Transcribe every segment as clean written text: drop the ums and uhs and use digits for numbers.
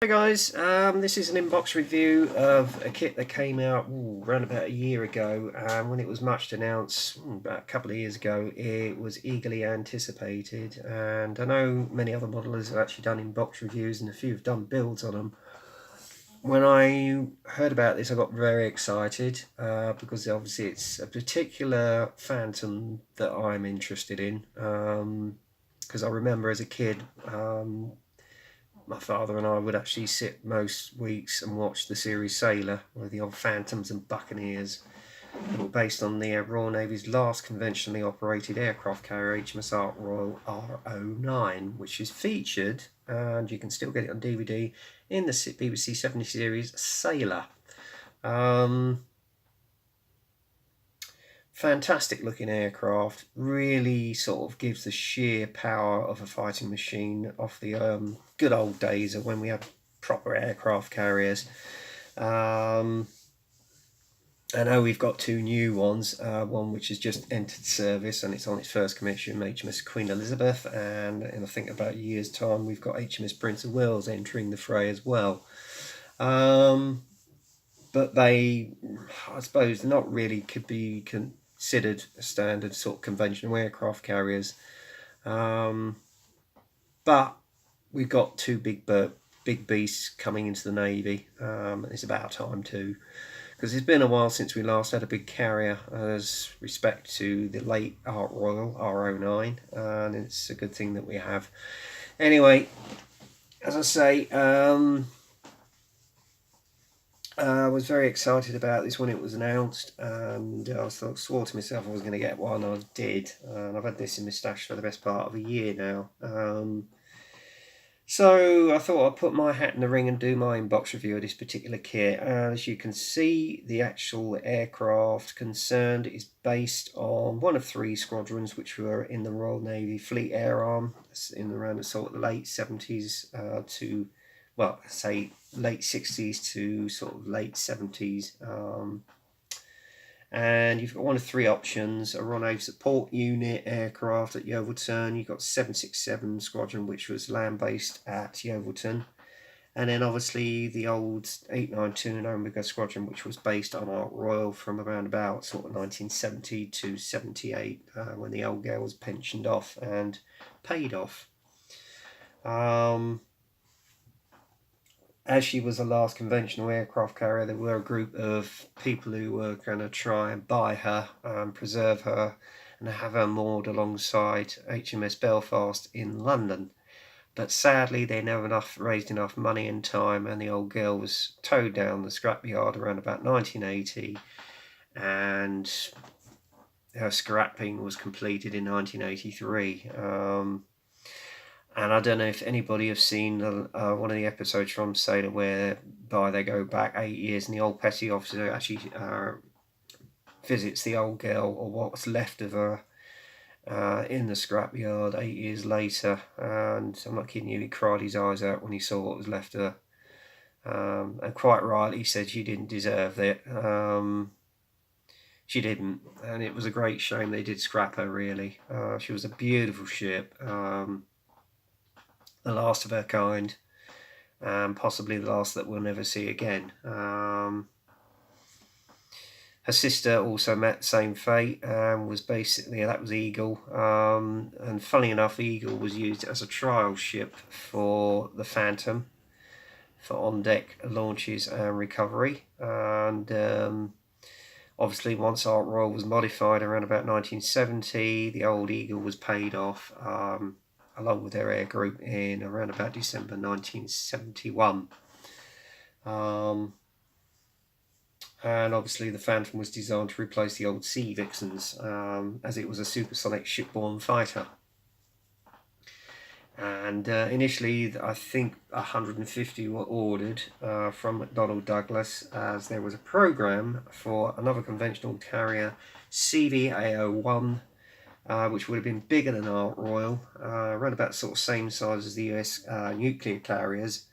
Hey guys, this is an inbox review of a kit that came out around about a year ago, and when it was much announced about a couple of years ago, it was eagerly anticipated. And I know many other modelers have actually done inbox reviews, and a few have done builds on them. When I heard about this, I got very excited because obviously it's a particular Phantom that I'm interested in. Because I remember as a kid, my father and I would actually sit most weeks and watch the series Sailor, with the old Phantoms and Buccaneers, that were based on the Royal Navy's last conventionally operated aircraft carrier, HMS Ark Royal R09, which is featured, and you can still get it on DVD, in the BBC 70 series Sailor. Fantastic looking aircraft, really sort of gives the sheer power of a fighting machine off the good old days of when we had proper aircraft carriers. I know we've got two new ones, one which has just entered service and it's on its first commission, HMS Queen Elizabeth, and in I think about a year's time we've got HMS Prince of Wales entering the fray as well. But they, I suppose, not really could be considered a standard sort of conventional aircraft carriers. But we've got two big beasts coming into the Navy. It's about time too, because it's been a while since we last had a big carrier as respect to the late Ark Royal R09, and it's a good thing that we have. Anyway, as I say, I was very excited about this when it was announced, and I swore to myself I was going to get one. I did, and I've had this in my stash for the best part of a year now. So I thought I'd put my hat in the ring and do my inbox review of this particular kit. As you can see, the actual aircraft concerned is based on one of three squadrons which were in the Royal Navy Fleet Air Arm in around the sort of the late 70s to, well, say late 60s to sort of late 70s. And you've got one of three options: a Royal Navy support unit aircraft at Yeovilton. You've got 767 Squadron, which was land-based at Yeovilton. And then obviously the old 892 Omega Squadron, which was based on Ark Royal from around about sort of 1970 to 78, when the old girl was pensioned off and paid off. As she was the last conventional aircraft carrier, there were a group of people who were going to try and buy her, preserve her, and have her moored alongside HMS Belfast in London. But sadly, they never raised enough money and time, and the old girl was towed down the scrapyard around about 1980, and her scrapping was completed in 1983. And I don't know if anybody have seen one of the episodes from Sailor whereby they go back 8 years and the old petty officer actually visits the old girl, or what's left of her, in the scrapyard 8 years later. And I'm not kidding you, he cried his eyes out when he saw what was left of her. And quite rightly, he said she didn't deserve it. She didn't, and it was a great shame they did scrap her, really. She was a beautiful ship. The last of her kind, and possibly the last that we'll never see again. Her sister also met the same fate, and was basically, that was Eagle, and funny enough, Eagle was used as a trial ship for the Phantom for on-deck launches and recovery. And obviously once Ark Royal was modified around about 1970, the old Eagle was paid off, along with their air group, in around about December 1971. And obviously the Phantom was designed to replace the old Sea Vixens, as it was a supersonic shipborne fighter. And initially, I think 150 were ordered from McDonnell Douglas, as there was a program for another conventional carrier, CVA-01, which would have been bigger than Ark Royal, around about sort of same size as the US nuclear carriers.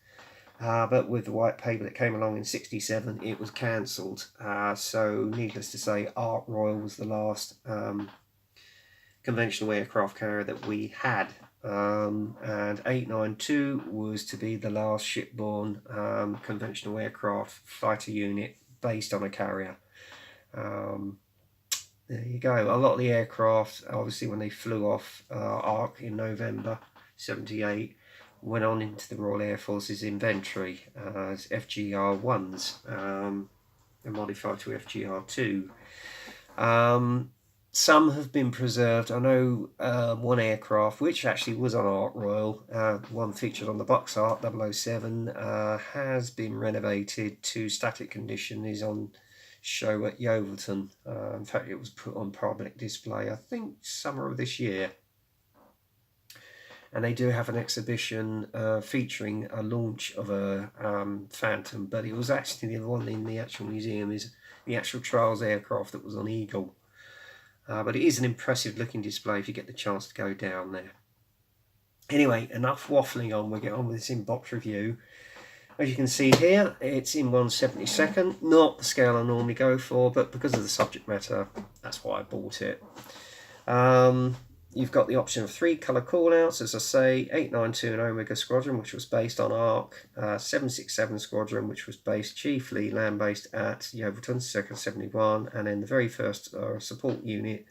But with the white paper that came along in '67, it was cancelled. So needless to say, Ark Royal was the last conventional aircraft carrier that we had. and 892 was to be the last shipborne conventional aircraft fighter unit based on a carrier. There you go. A lot of the aircraft, obviously, when they flew off Ark in November 78, went on into the Royal Air Force's inventory as FGR1s. They're modified to FGR2. Some have been preserved. I know one aircraft, which actually was on Ark Royal, one featured on the box art, 007, has been renovated to static condition, is on show at Yeovilton. In fact, it was put on public display, I think, summer of this year. And they do have an exhibition featuring a launch of a Phantom, but it was actually the one in the actual museum is the actual trials aircraft that was on Eagle. But it is an impressive looking display if you get the chance to go down there. Anyway, enough waffling on, we'll get on with this in-box review. As you can see here, it's in 1/72, not the scale I normally go for, but because of the subject matter, that's why I bought it. You've got the option of 3 colour callouts, as I say, 892 and Omega Squadron, which was based on Ark, 767 Squadron, which was based chiefly land-based at Yeovilton, circa 71, and then the very first support unit,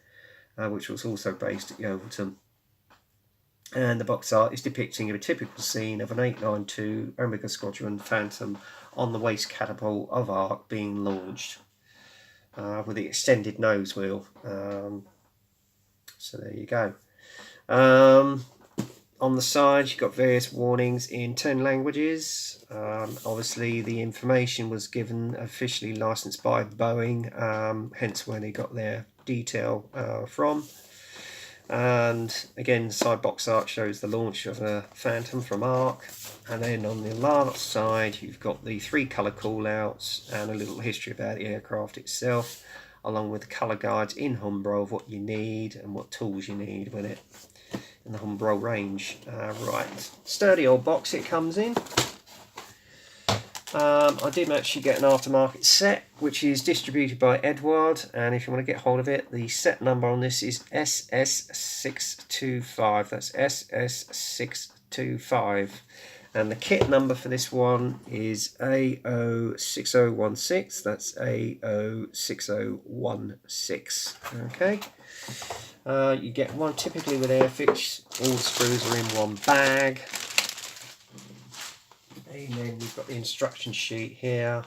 which was also based at Yeovilton. And the box art is depicting a typical scene of an 892 Omega Squadron Phantom on the waste catapult of Ark being launched, with the extended nose wheel. So there you go. On the side, you've got various warnings in 10 languages. Obviously, the information was given officially licensed by Boeing, hence where they got their detail from. And again, side box art shows the launch of a Phantom from Ark. And then on the last side, you've got the 3 colour callouts and a little history about the aircraft itself, along with the colour guides in Humbrol of what you need and what tools you need with it in the Humbrol range. Right, sturdy old box it comes in. I did actually get an aftermarket set, which is distributed by Edward, and if you want to get hold of it, the set number on this is SS625. That's SS625. And the kit number for this one is A06016. That's A06016. Okay. You get one typically with Airfix. All the screws are in one bag. And then we've got the instruction sheet here,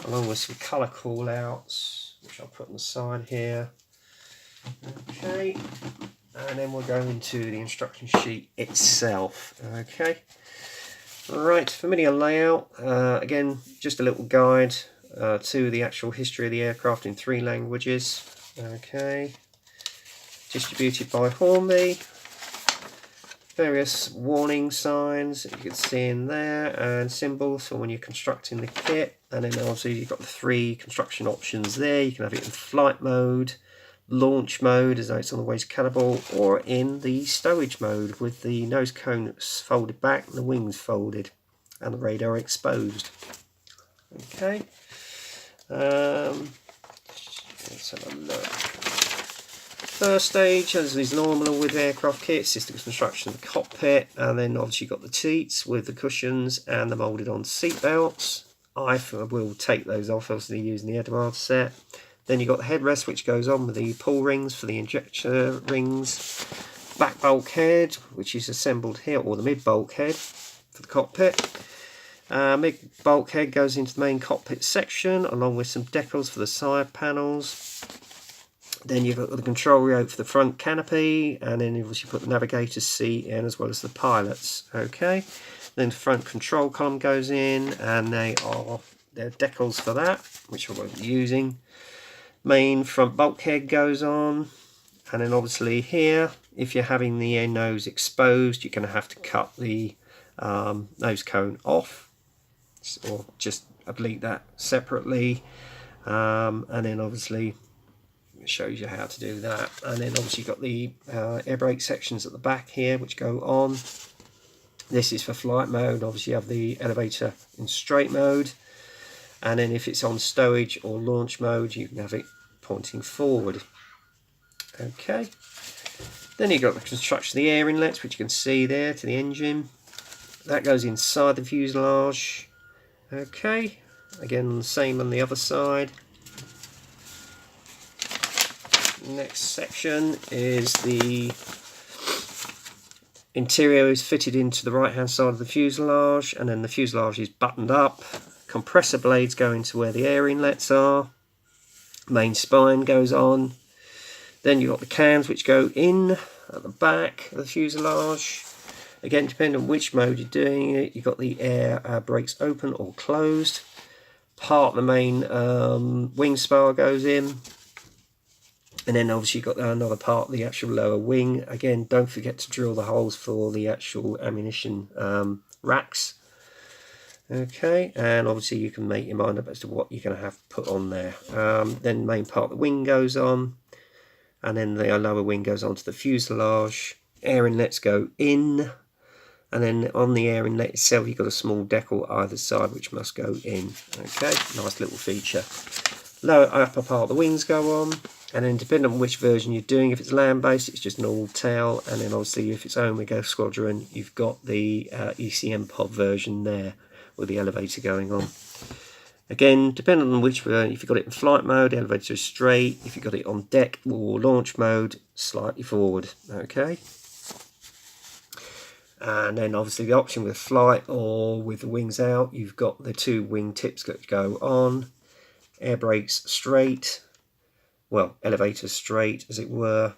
along with some colour callouts, which I'll put on the side here. Okay. And then we'll go into the instruction sheet itself. Okay. Right, familiar layout. Again, just a little guide to the actual history of the aircraft in 3 languages. Okay. Distributed by Hornby. Various warning signs that you can see in there, and symbols for when you're constructing the kit. And then obviously you've got the 3 construction options there. You can have it in flight mode, launch mode as though it's on the waste catapult, or in the stowage mode with the nose cone folded back and the wings folded and the radar exposed. Okay, let's have a look. First stage, as is normal with aircraft kits, system construction of the cockpit, and then obviously you've got the seats with the cushions and the moulded on seat belts. I will take those off, obviously using the Edward set. Then you've got the headrest, which goes on with the pull rings for the injector rings. Back bulkhead, which is assembled here, or the mid bulkhead for the cockpit. Mid bulkhead goes into the main cockpit section, along with some decals for the side panels. Then you've got the control yoke for the front canopy, and then you've put the navigator's seat in as well as the pilot's. Okay, then the front control column goes in, and there are decals for that, which I won't be using. Main front bulkhead goes on, and then obviously here, if you're having the nose exposed, you're going to have to cut the nose cone off, or just oblique that separately, and then obviously it shows you how to do that. And then obviously you've got the air brake sections at the back here which go on. This is for flight mode. Obviously you have the elevator in straight mode, and then if it's on stowage or launch mode, you can have it pointing forward. Okay, Then you've got the construction of the air inlets, which you can see there to the engine. That goes inside the fuselage. Okay, again the same on the other side. Next section is the interior is fitted into the right hand side of the fuselage, and then the fuselage is buttoned up. Compressor blades go into where the air inlets are. Main spine goes on. Then you've got the cans which go in at the back of the fuselage. Again, depending on which mode you're doing it, you've got the air brakes open or closed. Part of the main wing spar goes in. And then obviously you've got another part of the actual lower wing. Again, don't forget to drill the holes for the actual ammunition racks. Okay, and obviously you can make your mind up as to what you're going to have put on there. Then the main part of the wing goes on, and then the lower wing goes onto the fuselage. Air inlets go in, and then on the air inlet itself you've got a small decal either side which must go in. Okay, nice little feature. Lower upper part of the wings go on, and then depending on which version you're doing, if it's land based it's just an all tail, and then obviously if it's Omega Squadron you've got the ECM pod version there with the elevator going on. Again, depending on which version, if you've got it in flight mode, the elevator is straight. If you've got it on deck or launch mode, slightly forward. Okay. And then obviously the option with flight or with the wings out, you've got the two wing tips that go on. Air brakes straight. Well, elevator straight as it were.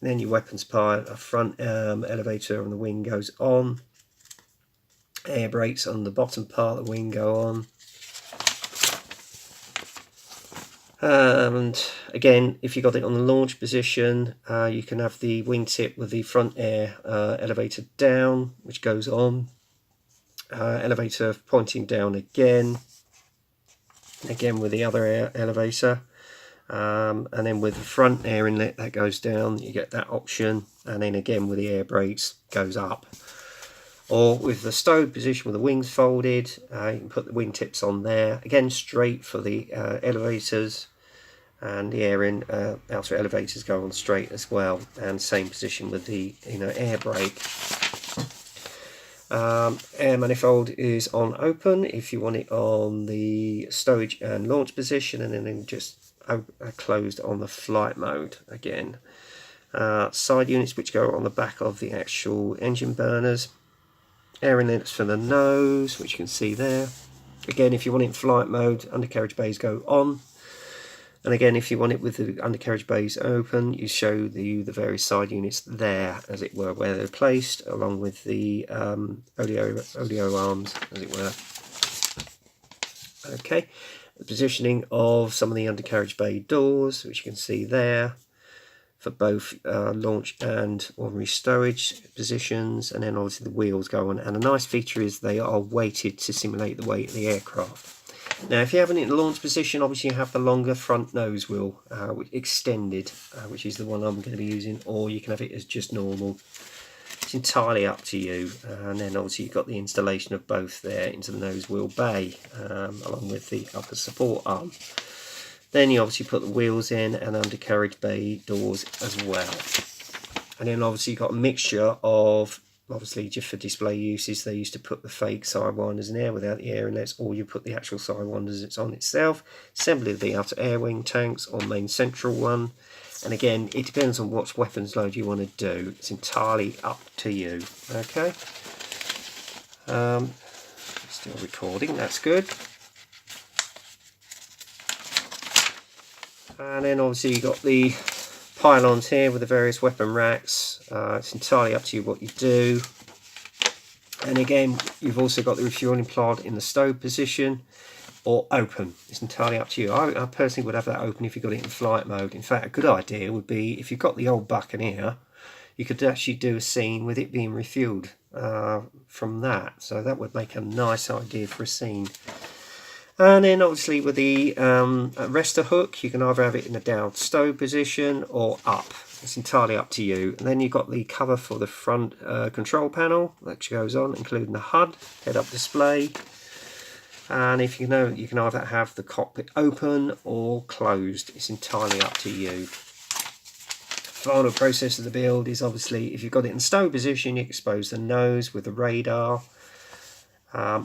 Then your weapons part, a front elevator on the wing goes on. Air brakes on the bottom part of the wing go on. And again, if you got it on the launch position, you can have the wingtip with the front air elevator down, which goes on. Elevator pointing down again with the other air elevator. And then with the front air inlet that goes down, you get that option. And then again with the air brakes goes up. Or with the stowed position with the wings folded, you can put the wingtips on there. Again, straight for the elevators, and the outer elevators go on straight as well. And same position with the air brake. Air manifold is on open if you want it on the stowage and launch position, and then just closed on the flight mode again. Side units which go on the back of the actual engine burners. Air inlets for the nose, which you can see there. Again, if you want it in flight mode, undercarriage bays go on. And again, if you want it with the undercarriage bays open, you show the various side units there, as it were, where they're placed, along with the oleo arms, as it were. Okay, the positioning of some of the undercarriage bay doors, which you can see there, for both launch and ordinary stowage positions, and then obviously the wheels go on. And a nice feature is they are weighted to simulate the weight of the aircraft. Now, if you have it in the launch position, obviously you have the longer front nose wheel extended, which is the one I'm going to be using, or you can have it as just normal. It's entirely up to you. And then obviously you've got the installation of both there into the nose wheel bay, along with the upper support arm. Then you obviously put the wheels in and undercarriage bay doors as well. And then obviously you've got a mixture of, obviously just for display uses, they used to put the fake sidewinders in there without the air inlets, or you put the actual sidewinders it's on itself. Assembly of the outer air wing tanks or main central one. And again, it depends on what weapons load you want to do. It's entirely up to you. Okay. Still recording, that's good. And then obviously you've got the pylons here with the various weapon racks. It's entirely up to you what you do. And again, you've also got the refueling pod in the stowed position or open. It's entirely up to you. I personally would have that open if you got it in flight mode. In fact, a good idea would be, if you've got the old Buccaneer, you could actually do a scene with it being refueled from that. So that would make a nice idea for a scene. And then obviously with the arrestor hook, you can either have it in a down stow position or up. It's entirely up to you. And then you've got the cover for the front control panel that goes on, including the HUD, head-up display. And if you know, you can either have the cockpit open or closed. It's entirely up to you. Final process of the build is obviously, if you've got it in stow position, you expose the nose with the radar,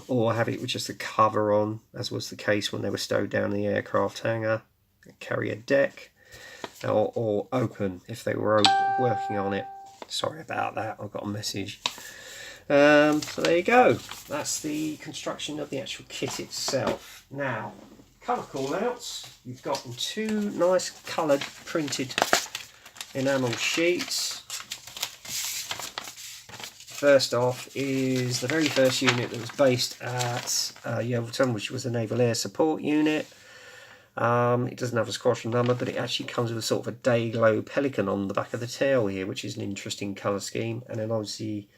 or have it with just the cover on, as was the case when they were stowed down in the aircraft hangar. Carrier deck, or open if they were working on it. Sorry about that, I've got a message. So there you go, that's the construction of the actual kit itself. Now, colour callouts, you've got 2 nice coloured printed enamel sheets. First off is the very first unit that was based at Yeovilton, which was the Naval Air Support Unit. It doesn't have a squadron number, but it actually comes with a sort of a day glow pelican on the back of the tail here, which is an interesting colour scheme. And then obviously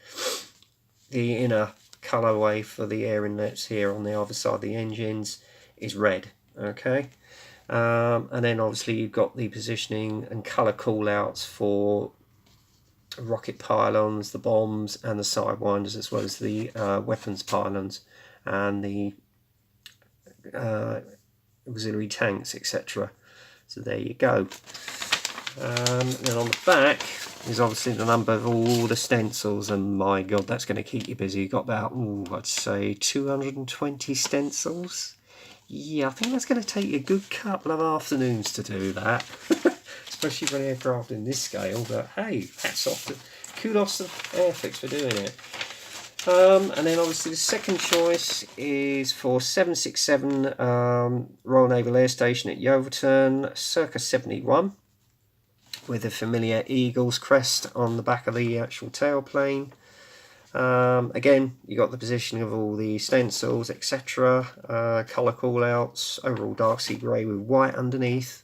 the inner colourway for the air inlets here on the other side of the engines is red. Okay, and then obviously you've got the positioning and colour callouts for rocket pylons, the bombs and the sidewinders, as well as the weapons pylons and the auxiliary tanks, etc. So there you go. And then on the back is obviously the number of all the stencils, and my god, that's going to keep you busy. You've got about, I'd say 220 stencils. Yeah, I think that's going to take you a good couple of afternoons to do that. Especially for an aircraft in this scale, but hey, hats off to, kudos to Airfix for doing it. And then obviously the second choice is for 767 Royal Naval Air Station at Yeovilton, circa 71, with a familiar Eagle's crest on the back of the actual tailplane. Again, you got the positioning of all the stencils, etc. Colour callouts, overall dark sea grey with white underneath.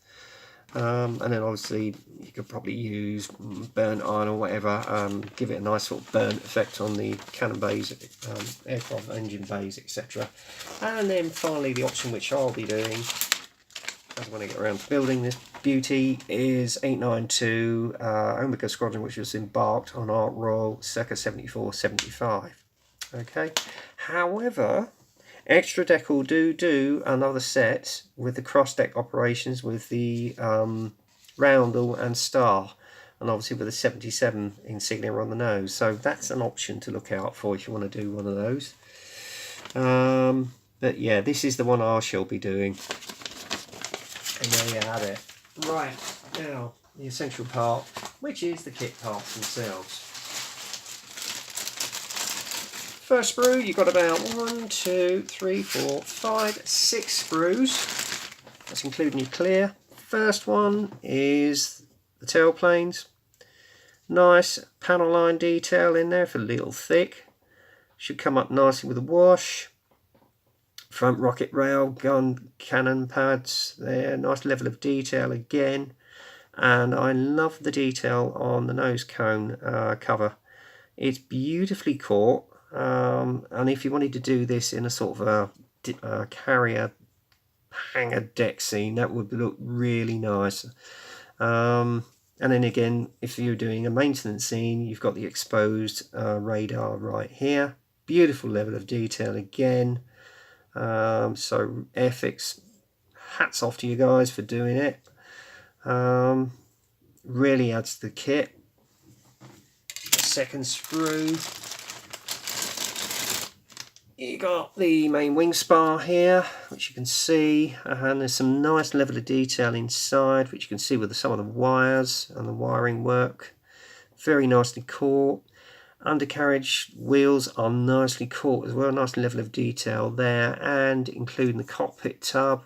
And then obviously you could probably use burnt iron or whatever, give it a nice sort of burnt effect on the cannon bays, aircraft engine bays, etc. And then finally the option which I'll be doing, as when I get around to building this beauty, is 892 Omega Squadron, which was embarked on Ark Royal circa 74-75. Okay, however, Extra Deck will do another set with the cross deck operations with the roundel and star, and obviously with the 77 insignia on the nose. So that's an option to look out for if you want to do one of those. But yeah, this is the one I shall be doing. And there you have it. Right, now the essential part, which is the kit parts themselves. First sprue, you've got about 1, 2, 3, 4, 5, 6 sprues. That's including your clear. First one is the tailplanes. Nice panel line detail in there for a little thick. Should come up nicely with a wash. Front rocket rail, gun, cannon pads there. Nice level of detail again. And I love the detail on the nose cone cover. It's beautifully caught. And if you wanted to do this in a sort of a carrier hangar deck scene, that would look really nice. And then again, if you're doing a maintenance scene, you've got the exposed radar right here. Beautiful level of detail again. So Airfix, hats off to you guys for doing it. Really adds to the kit. Second sprue. You got the main wing spar here, which you can see, and there's some nice level of detail inside, which you can see with some of the wires and the wiring work. Very nicely caught. Undercarriage wheels are nicely caught as well, nice level of detail there, and including the cockpit tub,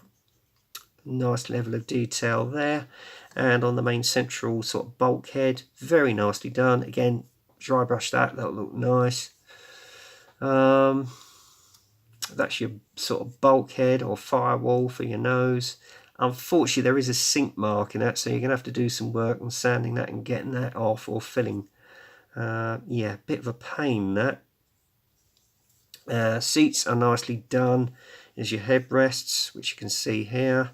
nice level of detail there, and on the main central sort of bulkhead, very nicely done. Again, dry brush that'll look nice. That's your sort of bulkhead or firewall for your nose. Unfortunately, there is a sink mark in that, so you're going to have to do some work on sanding that and getting that off, or filling. Yeah, bit of a pain that. Seats are nicely done. There's your headrests, which you can see here.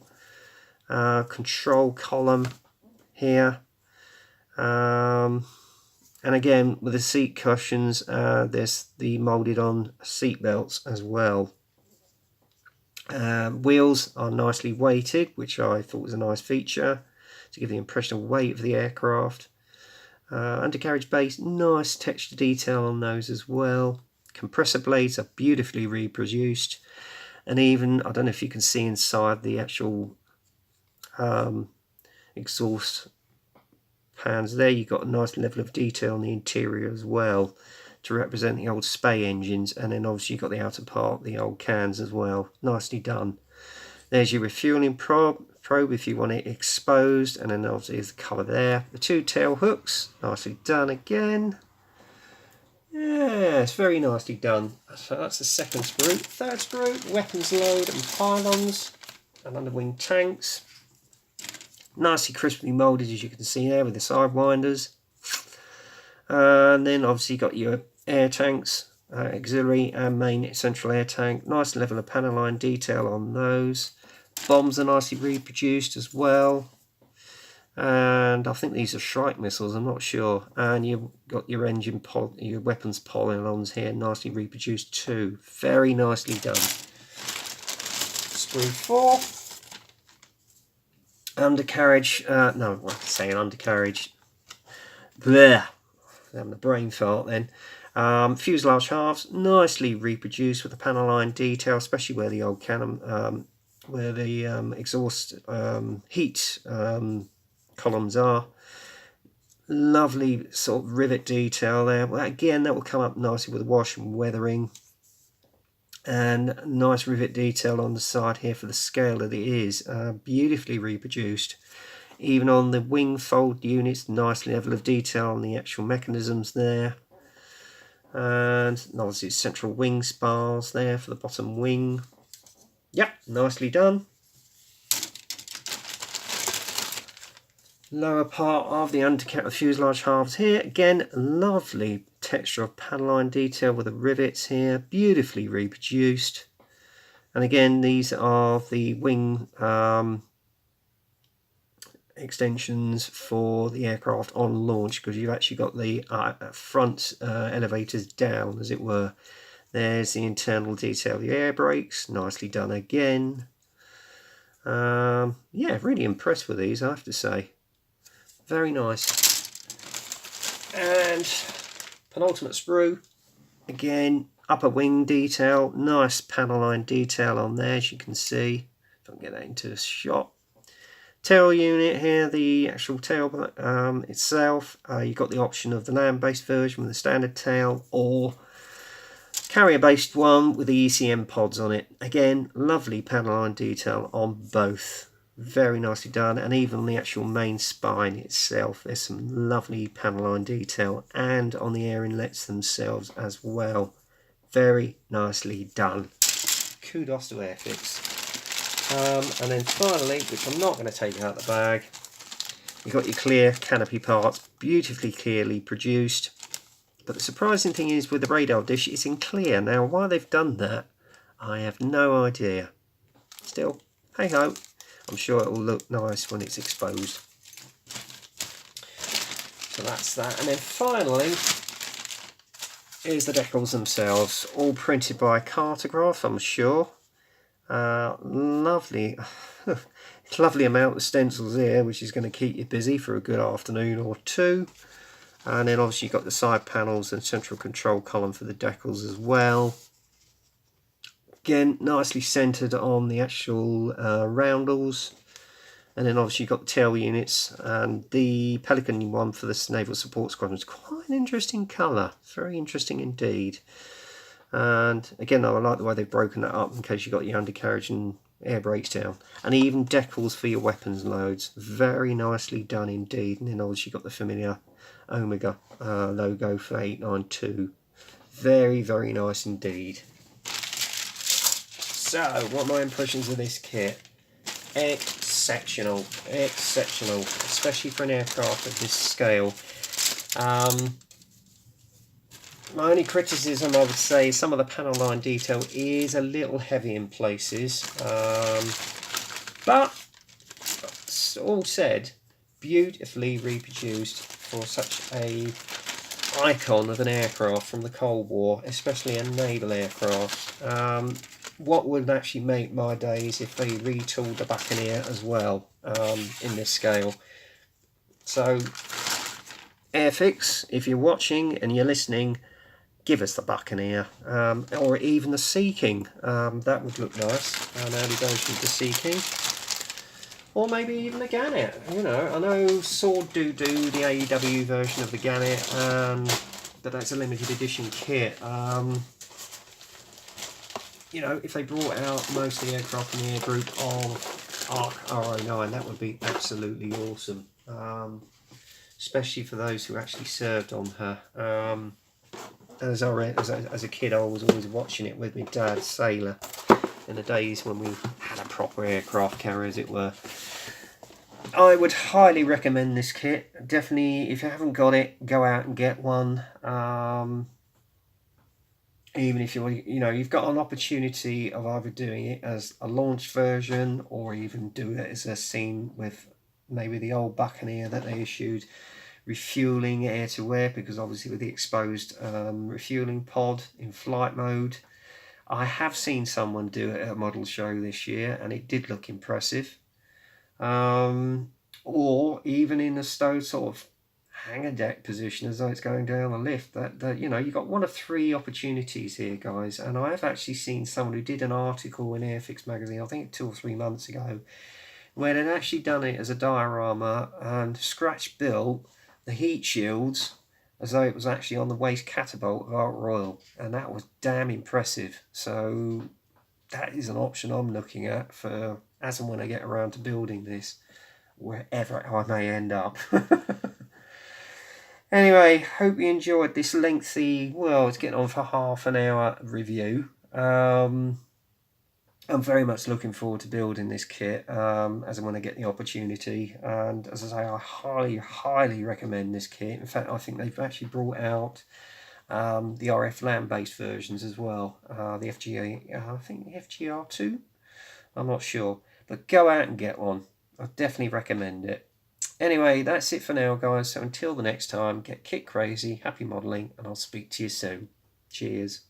Control column here. And again, with the seat cushions, there's the moulded on seat belts as well. Wheels are nicely weighted, which I thought was a nice feature to give the impression of weight of the aircraft. Undercarriage base, nice texture detail on those as well. Compressor blades are beautifully reproduced, and even, I don't know if you can see inside the actual exhaust pans there, you've got a nice level of detail on the interior as well to represent the old Spey engines, and then obviously you've got the outer part, the old cans as well. Nicely done. There's your refueling probe if you want it exposed, and then obviously there's the cover there. The two tail hooks, nicely done again. Yeah, it's very nicely done. So that's the second sprue. Third sprue, weapons load and pylons and underwing tanks. Nicely crisply moulded, as you can see there, with the sidewinders. And then obviously you've got your air tanks, auxiliary and main central air tank. Nice level of panel line detail on those. Bombs are nicely reproduced as well. And I think these are Shrike missiles, I'm not sure. And you've got your engine your weapons polylons here, nicely reproduced too. Very nicely done. Sprue 4. Undercarriage, no, I'm saying undercarriage. Blech. I'm having a brain fart then. Fuselage halves, nicely reproduced with the panel line detail, especially where the old cannon, where the exhaust heat columns are. Lovely sort of rivet detail there. Well, again, that will come up nicely with wash and weathering. And nice rivet detail on the side here for the scale that it is. Beautifully reproduced. Even on the wing fold units, nice level of detail on the actual mechanisms there. And obviously central wing spars there for the bottom wing. Yep, nicely done. Lower part of the undercarriage fuselage halves here. Again, lovely texture of panel line detail with the rivets here. Beautifully reproduced. And again, these are the wing extensions for the aircraft on launch, because you've actually got the front elevators down, as it were. There's the internal detail of the air brakes, nicely done again. Yeah, really impressed with these, I have to say. Very nice. And penultimate sprue, again, upper wing detail, nice panel line detail on there, as you can see. If I can get that into the shot. Tail unit here, the actual tail itself, you've got the option of the land-based version with the standard tail, or carrier-based one with the ECM pods on it. Again, lovely panel line detail on both. Very nicely done, and even on the actual main spine itself, there's some lovely panel line detail, and on the air inlets themselves as well. Very nicely done. Kudos to Airfix. And then finally, which I'm not going to take out the bag, you've got your clear canopy parts, beautifully clearly produced. But the surprising thing is, with the radar dish, it's in clear. Now, why they've done that, I have no idea. Still, hey ho, I'm sure it will look nice when it's exposed. So that's that. And then finally, here's the decals themselves, all printed by Cartograph, I'm sure. Lovely amount of stencils here, which is going to keep you busy for a good afternoon or two. And then obviously you've got the side panels and central control column for the decals as well. Again, nicely centered on the actual roundels. And then obviously you've got the tail units, and the Pelican one for the Naval Support Squadron is quite an interesting colour. Very interesting indeed. And again, I like the way they've broken that up in case you've got your undercarriage and air brakes down. And even decals for your weapons loads. Very nicely done indeed. And then obviously you've got the familiar Omega logo for 892. Very, very nice indeed. So, what are my impressions of this kit? Exceptional. Exceptional. Especially for an aircraft of this scale. My only criticism, I would say, some of the panel line detail is a little heavy in places. But, all said, beautifully reproduced for such a icon of an aircraft from the Cold War, especially a naval aircraft. What would actually make my days if they retooled the Buccaneer as well in this scale. So, Airfix, if you're watching and you're listening, give us the Buccaneer, or even the Sea King. That would look nice, an early version of the Sea King. Or maybe even the Gannet. You know, I know Sword do the AEW version of the Gannet, but that's a limited edition kit. You know, if they brought out most of the aircraft in the air group of Arc RO9, that would be absolutely awesome. Especially for those who actually served on her. As a kid, I was always watching it with my dad, Sailor, in the days when we had a proper aircraft carrier, as it were. I would highly recommend this kit. Definitely, if you haven't got it, go out and get one. Even if you've got an opportunity of either doing it as a launch version or even do it as a scene with maybe the old Buccaneer that they issued, refueling air to air, because obviously with the exposed refueling pod in flight mode. I have seen someone do it at a model show this year and it did look impressive. Or even in a stowed sort of hangar deck position as though it's going down the lift. That you've got one of three opportunities here, guys, and I have actually seen someone who did an article in Airfix magazine, I think 2 or 3 months ago, where they'd actually done it as a diorama and scratch built the heat shields as though it was actually on the waste catapult of Ark Royal, and that was damn impressive. So that is an option I'm looking at for as and when I get around to building this, wherever I may end up. Anyway, hope you enjoyed this lengthy, well, it's getting on for half an hour review. I'm very much looking forward to building this kit as and when I get the opportunity. And as I say, I highly, highly recommend this kit. In fact, I think they've actually brought out the RF land-based versions as well. The FGA, I think the FGR2? I'm not sure. But go out and get one. I definitely recommend it. Anyway, that's it for now, guys. So until the next time, get kit crazy, happy modelling, and I'll speak to you soon. Cheers.